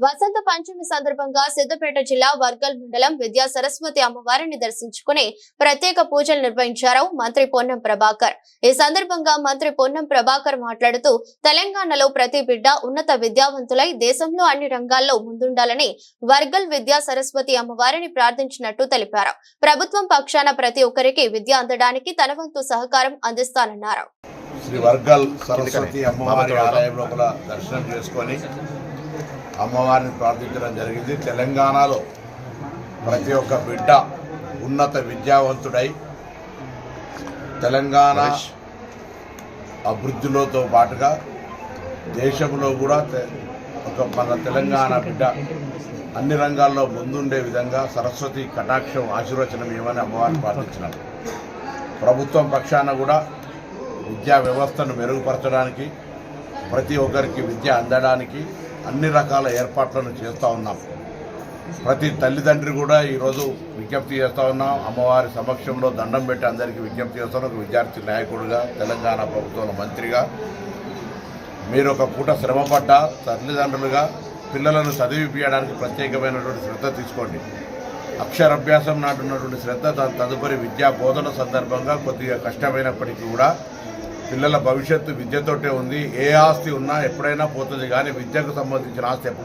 వసంత పంచమి సందర్భంగా సిద్దిపేట జిల్లా వర్గల్ మండలం విద్యా సరస్వతి అమ్మవారిని దర్శించుకుని ప్రత్యేక పూజలు నిర్వహించారు మంత్రి పొన్నం ప్రభాకర్. ఈ సందర్భంగా మంత్రి పొన్నం ప్రభాకర్ మాట్లాడుతూ తెలంగాణలో ప్రతి బిడ్డ ఉన్నత విద్యావంతులై దేశంలో అన్ని రంగాల్లో ముందుండాలని వర్గల్ విద్యా సరస్వతి అమ్మవారిని ప్రార్థించినట్టు తెలిపారు. ప్రభుత్వం పక్షాన ప్రతి ఒక్కరికి విద్య అందడానికి తన వంతు సహకారం అందిస్తానన్నారు. శ్రీ వర్గల్ సరస్వతి అమ్మవారి ఆలయంలో దర్శనం చేసుకొని అమ్మవారిని ప్రార్థించడం జరిగింది. తెలంగాణలో ప్రతి ఒక్క బిడ్డ ఉన్నత విద్యావంతుడై తెలంగాణ అభివృద్ధిలోతో పాటుగా దేశంలో కూడా మన తెలంగాణ బిడ్డ అన్ని రంగాల్లో ముందుండే విధంగా సరస్వతి కటాక్షం ఆశీర్వచనం ఇవ్వని అమ్మవారిని ప్రార్థించినారు. ప్రభుత్వం పక్షాన కూడా విద్యా వ్యవస్థను మెరుగుపరచడానికి ప్రతి ఒక్కరికి విద్య అందడానికి అన్ని రకాల ఏర్పాట్లను చేస్తూ ఉన్నాం. ప్రతి తల్లిదండ్రి కూడా ఈరోజు విజ్ఞప్తి చేస్తూ ఉన్నాం. అమ్మవారి సమక్షంలో దండం పెట్టి అందరికీ విజ్ఞప్తి చేస్తాను. ఒక విద్యార్థి నాయకుడిగా, తెలంగాణ ప్రభుత్వంలో మంత్రిగా మీరు ఒక పూట శ్రమపడ్డ తల్లిదండ్రులుగా పిల్లలను చదివిపించడానికి ప్రత్యేకమైనటువంటి శ్రద్ధ తీసుకోండి. అక్షరాభ్యాసం నాటున్నటువంటి శ్రద్ధ తదుపరి విద్యా బోధన సందర్భంగా కొద్దిగా కష్టమైనప్పటికీ కూడా పిల్లల భవిష్యత్తు విద్యతోటే ఉంది. ఏ ఆస్తి ఉన్నా ఎప్పుడైనా పోతుంది, కానీ విద్యకు సంబంధించిన ఆస్తి ఎప్పుడు